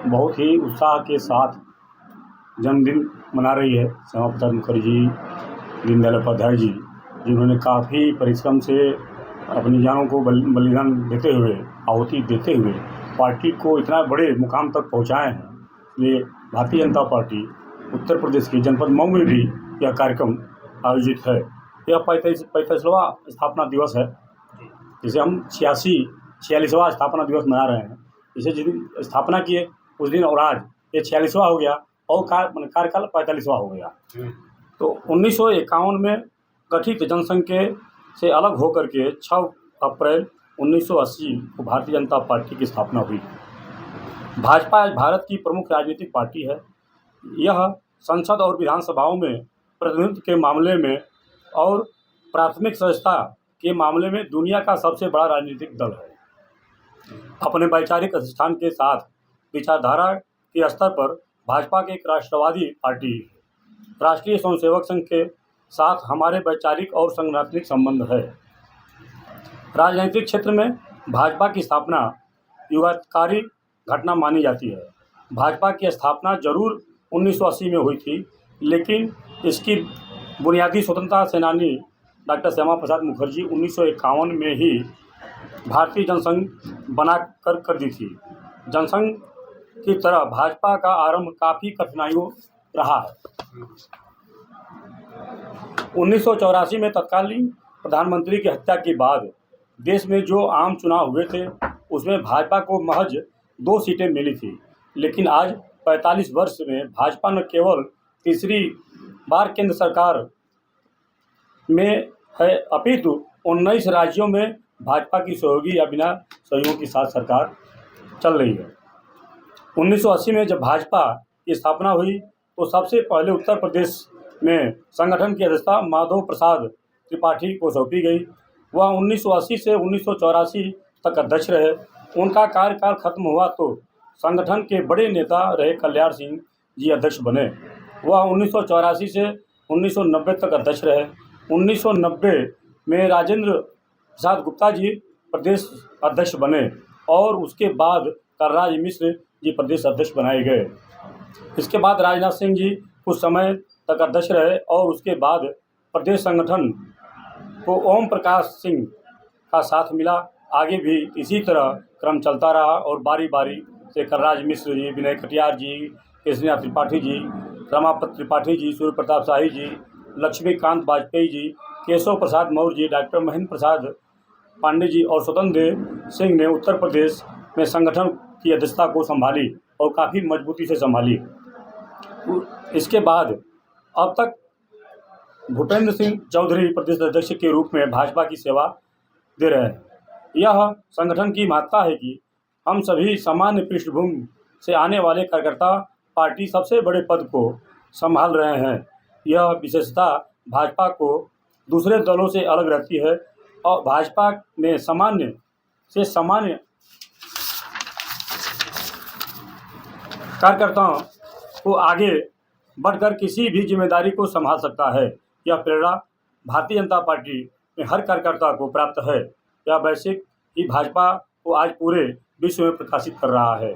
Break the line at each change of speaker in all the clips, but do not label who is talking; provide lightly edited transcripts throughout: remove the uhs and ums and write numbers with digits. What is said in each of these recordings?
बहुत ही उत्साह के साथ जन्मदिन मना रही है श्यामा प्रसाद मुखर्जी, दीनदयाल उपाध्याय जी, जिन्होंने काफ़ी परिश्रम से अपनी जानों को बलिदान देते हुए, आहुति देते हुए पार्टी को इतना बड़े मुकाम तक पहुंचाए हैं। इसलिए भारतीय जनता पार्टी उत्तर प्रदेश के जनपद मऊ में भी यह कार्यक्रम आयोजित है। यह 45वां स्थापना दिवस है, जिसे हम 46वां स्थापना दिवस मना रहे हैं। इसे जिस दिन स्थापना किए उस दिन और आज ये 46वां हो गया और कार्यकाल 45वां हो गया। तो 1951 में गठित जनसंघ के से अलग होकर के 6 अप्रैल 1980 को भारतीय जनता पार्टी की स्थापना हुई। भाजपा आज भारत की प्रमुख राजनीतिक पार्टी है। यह संसद और विधानसभाओं में प्रतिनिधित्व के मामले में और प्राथमिक सदस्यता के मामले में दुनिया का सबसे बड़ा राजनीतिक दल है। अपने वैचारिक अधिष्ठान के साथ विचारधारा के स्तर पर भाजपा की एक राष्ट्रवादी पार्टी है। राष्ट्रीय स्वयंसेवक संघ के साथ हमारे वैचारिक और संगठनात्मक संबंध है। राजनीतिक क्षेत्र में भाजपा की स्थापना युगांतकारी घटना मानी जाती है। भाजपा की स्थापना जरूर 1980 में हुई थी, लेकिन इसकी बुनियादी स्वतंत्रता सेनानी डॉक्टर श्यामा प्रसाद मुखर्जी 1951 में ही भारतीय जनसंघ बना कर दी थी। जनसंघ की तरह भाजपा का आरंभ काफ़ी कठिनाइयों रहा है। 1984 में तत्कालीन प्रधानमंत्री की हत्या के बाद देश में जो आम चुनाव हुए थे उसमें भाजपा को महज 2 सीटें मिली थी, लेकिन आज 45 वर्ष में भाजपा न केवल तीसरी बार केंद्र सरकार में है, अपितु 19 राज्यों में भाजपा की सहयोगी या बिना सहयोग के साथ सरकार चल रही है। 1980 में जब भाजपा की स्थापना हुई तो सबसे पहले उत्तर प्रदेश में संगठन की अध्यक्षता माधव प्रसाद त्रिपाठी को सौंपी गई। वह 1980 से 1984 तक अध्यक्ष रहे। उनका कार्यकाल खत्म हुआ तो संगठन के बड़े नेता रहे कल्याण सिंह जी अध्यक्ष बने। वह 1984 से 1990 तक अध्यक्ष रहे। 1990 में राजेंद्र प्रसाद गुप्ता जी प्रदेश अध्यक्ष बने और उसके बाद कलराज मिश्र जी प्रदेश अध्यक्ष बनाए गए। इसके बाद राजनाथ सिंह जी कुछ समय तक अध्यक्ष रहे और उसके बाद प्रदेश संगठन को ओम प्रकाश सिंह का साथ मिला। आगे भी इसी तरह क्रम चलता रहा और बारी बारी से कलराज मिश्र जी, विनय कटियार जी, केशरीनाथ त्रिपाठी जी, रमापत त्रिपाठी जी, सूर्य प्रताप शाही जी, लक्ष्मीकांत वाजपेयी जी, केशव प्रसाद मौर्य जी, डॉक्टर महेंद्र प्रसाद पांडे जी और स्वतंत्र देव सिंह ने उत्तर प्रदेश में संगठन की अध्यक्षता को संभाली और काफ़ी मजबूती से संभाली। इसके बाद अब तक भूपेंद्र सिंह चौधरी प्रदेश अध्यक्ष के रूप में भाजपा की सेवा दे रहे हैं। यह संगठन की महत्ता है कि हम सभी सामान्य पृष्ठभूमि से आने वाले कार्यकर्ता पार्टी सबसे बड़े पद को संभाल रहे हैं। यह विशेषता भाजपा को दूसरे दलों से अलग रहती है और भाजपा में सामान्य से सामान्य कार्यकर्ताओं को आगे बढ़कर किसी भी जिम्मेदारी को संभाल सकता है। यह प्रेरणा भारतीय जनता पार्टी में हर कार्यकर्ता को प्राप्त है। यह वैश्विक ही भाजपा को आज पूरे विश्व में प्रकाशित कर रहा है।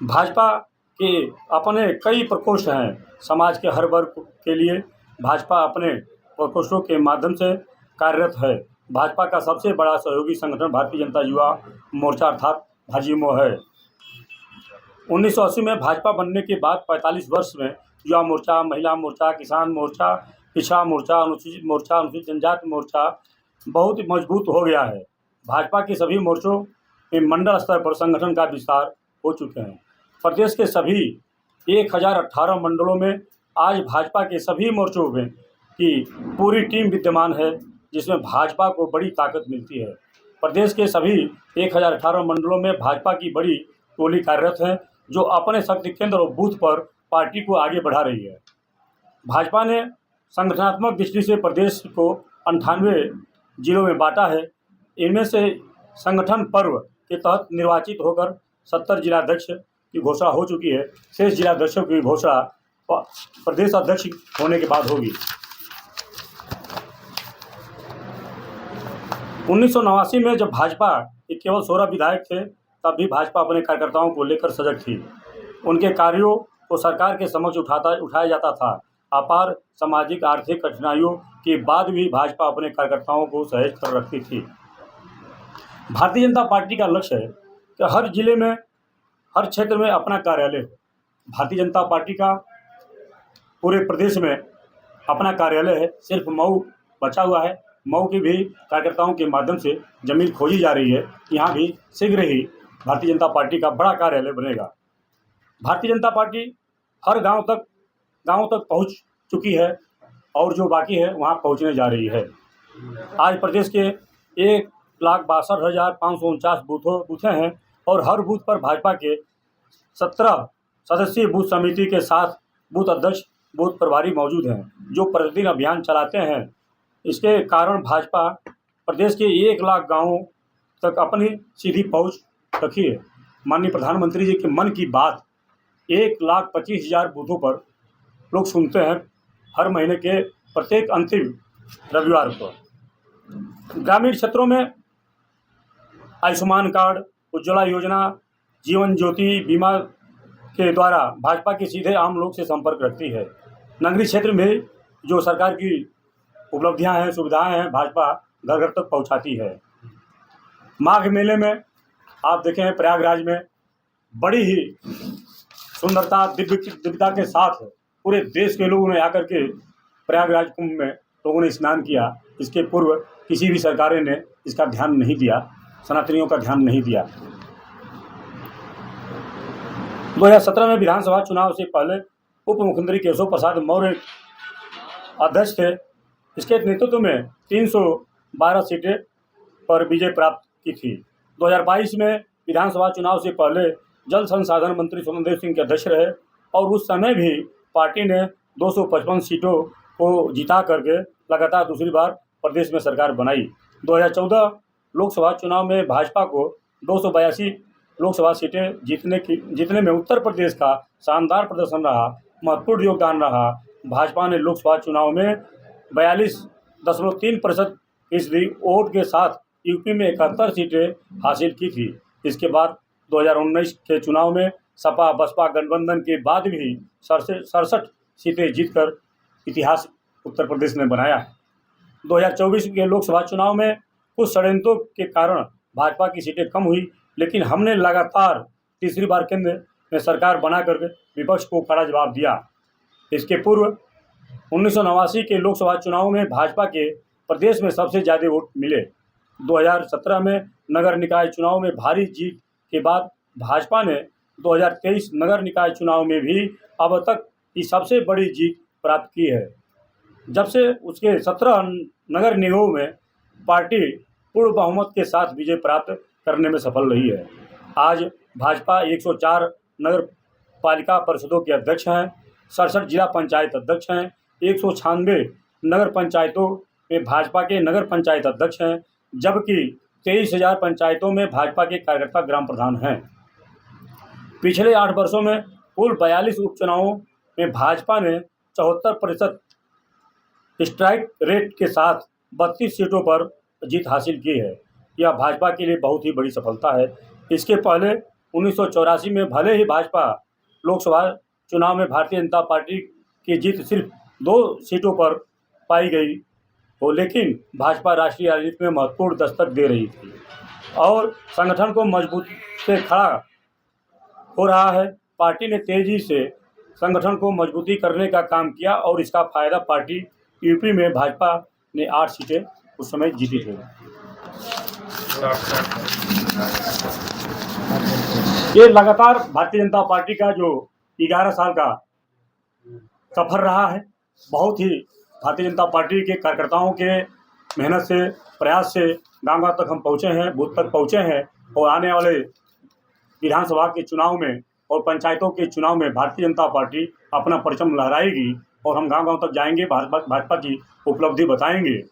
भाजपा के अपने कई प्रकोष्ठ हैं। समाज के हर वर्ग के लिए भाजपा अपने प्रकोष्ठों के माध्यम से कार्यरत है। भाजपा का सबसे बड़ा सहयोगी संगठन भारतीय जनता युवा मोर्चा अर्थात भाजयुमो है। 1980 में भाजपा बनने के बाद 45 वर्ष में युवा मोर्चा, महिला मोर्चा, किसान मोर्चा, पिछड़ा मोर्चा, अनुसूचित मोर्चा, अनुसूचित जनजाति मोर्चा बहुत मजबूत हो गया है। भाजपा के सभी मोर्चों में मंडल स्तर पर संगठन का विस्तार हो चुके हैं। प्रदेश के सभी 1018 मंडलों में आज भाजपा के सभी मोर्चों में की पूरी टीम विद्यमान है, जिसमें भाजपा को बड़ी ताकत मिलती है। प्रदेश के सभी 1018 मंडलों में भाजपा की बड़ी टोली कार्यरत है, जो अपने शक्ति केंद्र और बूथ पर पार्टी को आगे बढ़ा रही है। भाजपा ने संगठनात्मक दृष्टि से प्रदेश को 98 जिलों में बांटा है। इनमें से संगठन पर्व के तहत निर्वाचित होकर 70 जिलाध्यक्ष की घोषणा हो चुकी है। शेष जिलाध्यक्षों की घोषणा प्रदेश अध्यक्ष होने के बाद होगी। 1989 में जब भाजपा के केवल 16 विधायक थे, तब भी भाजपा अपने कार्यकर्ताओं को लेकर सजग थी। उनके कार्यों को सरकार के समक्ष उठाया जाता था। अपार सामाजिक आर्थिक कठिनाइयों के बाद भी भाजपा अपने कार्यकर्ताओं को सहेज कर रखती थी। भारतीय जनता पार्टी का लक्ष्य है कि हर जिले में, हर क्षेत्र में अपना कार्यालय हो। भारतीय जनता पार्टी का पूरे प्रदेश में अपना कार्यालय है। सिर्फ मऊ बचा हुआ है। मऊ की भी कार्यकर्ताओं के माध्यम से जमीन खोजी जा रही है। यहाँ भी शीघ्र ही भारतीय जनता पार्टी का बड़ा कार्यालय बनेगा। भारतीय जनता पार्टी हर गांव तक पहुंच चुकी है और जो बाकी है वहां पहुंचने जा रही है। आज प्रदेश के 1,62,549 बूथें हैं और हर बूथ पर भाजपा के 17 सदस्यीय बूथ समिति के साथ बूथ अध्यक्ष, बूथ प्रभारी मौजूद हैं, जो प्रतिदिन अभियान चलाते हैं। इसके कारण भाजपा प्रदेश के 1 लाख गाँवों तक अपनी सीधी पहुंच रखी है। माननीय प्रधानमंत्री जी के मन की बात 1,25,000 बूथों पर लोग सुनते हैं हर महीने के प्रत्येक अंतिम रविवार को। ग्रामीण क्षेत्रों में आयुष्मान कार्ड, उज्ज्वला योजना, जीवन ज्योति बीमा के द्वारा भाजपा के सीधे आम लोग से संपर्क रखती है। नगरीय क्षेत्र में जो सरकार की उपलब्धियां हैं, सुविधाएं हैं, भाजपा घर घर तक पहुंचाती है। माघ मेले में आप देखें प्रयागराज में बड़ी ही सुंदरता, दिव्यता के साथ पूरे देश के लोगों ने आकर के प्रयागराज कुंभ में लोगों ने स्नान किया। इसके पूर्व किसी भी सरकारें ने इसका ध्यान नहीं दिया, सनातनियों का ध्यान नहीं दिया। 2017 में विधानसभा चुनाव से पहले उप मुख्यमंत्री केशव प्रसाद मौर्य अध्यक्ष थे। इसके नेतृत्व में 312 सीटें पर विजय प्राप्त की थी। 2022 में विधानसभा चुनाव से पहले जल संसाधन मंत्री स्वतंत्र सिंह के अध्यक्ष रहे और उस समय भी पार्टी ने 255 सीटों को जिता करके लगातार दूसरी बार प्रदेश में सरकार बनाई। 2014 लोकसभा चुनाव में भाजपा को 282 लोकसभा सीटें जीतने में उत्तर प्रदेश का शानदार प्रदर्शन रहा, महत्वपूर्ण योगदान रहा। भाजपा ने लोकसभा चुनाव में 42.3% वोट के साथ यूपी में 71 सीटें हासिल की थी। इसके बाद 2019 के चुनाव में सपा बसपा गठबंधन के बाद भी 67 सीटें जीतकर इतिहास उत्तर प्रदेश ने बनाया है। 2024 के लोकसभा चुनाव में कुछ षड्यंत्रों के कारण भाजपा की सीटें कम हुई, लेकिन हमने लगातार तीसरी बार केंद्र में सरकार बना करके विपक्ष को कड़ा जवाब दिया। इसके पूर्व 1989 के लोकसभा चुनाव में भाजपा के प्रदेश में सबसे ज़्यादा वोट मिले। 2017 में नगर निकाय चुनाव में भारी जीत के बाद भाजपा ने 2023 नगर निकाय चुनाव में भी अब तक की सबसे बड़ी जीत प्राप्त की है। जब से उसके 17 नगर निगमों में पार्टी पूर्ण बहुमत के साथ विजय प्राप्त करने में सफल रही है। आज भाजपा 104 नगर पालिका परिषदों के अध्यक्ष हैं, 67 जिला पंचायत अध्यक्ष हैं, 196 नगर पंचायतों में भाजपा के नगर पंचायत अध्यक्ष हैं, जबकि 23,000 पंचायतों में भाजपा के कार्यकर्ता ग्राम प्रधान हैं। पिछले 8 वर्षों में कुल 42 उपचुनावों में भाजपा ने 74% स्ट्राइक रेट के साथ 32 सीटों पर जीत हासिल की है। यह भाजपा के लिए बहुत ही बड़ी सफलता है। इसके पहले 1984 में भले ही भाजपा लोकसभा चुनाव में भारतीय जनता पार्टी की जीत सिर्फ 2 सीटों पर पाई गई हो, लेकिन भाजपा राष्ट्रीय राजनीति में महत्वपूर्ण दस्तक दे रही थी और संगठन को मजबूत से खड़ा हो रहा है। पार्टी ने तेजी से संगठन को मजबूती करने का काम किया और इसका फायदा पार्टी यूपी में भाजपा ने 8 सीटें उस समय जीती थी। ये लगातार भारतीय जनता पार्टी का जो 11 साल का सफर रहा है, बहुत ही भारतीय जनता पार्टी के कार्यकर्ताओं के मेहनत से, प्रयास से गांव-गांव तक हम पहुँचे हैं, बूथ तक पहुँचे हैं और आने वाले विधानसभा के चुनाव में और पंचायतों के चुनाव में भारतीय जनता पार्टी अपना परचम लहराएगी और हम गांव-गांव तक जाएंगे, भाजपा की उपलब्धि बताएंगे।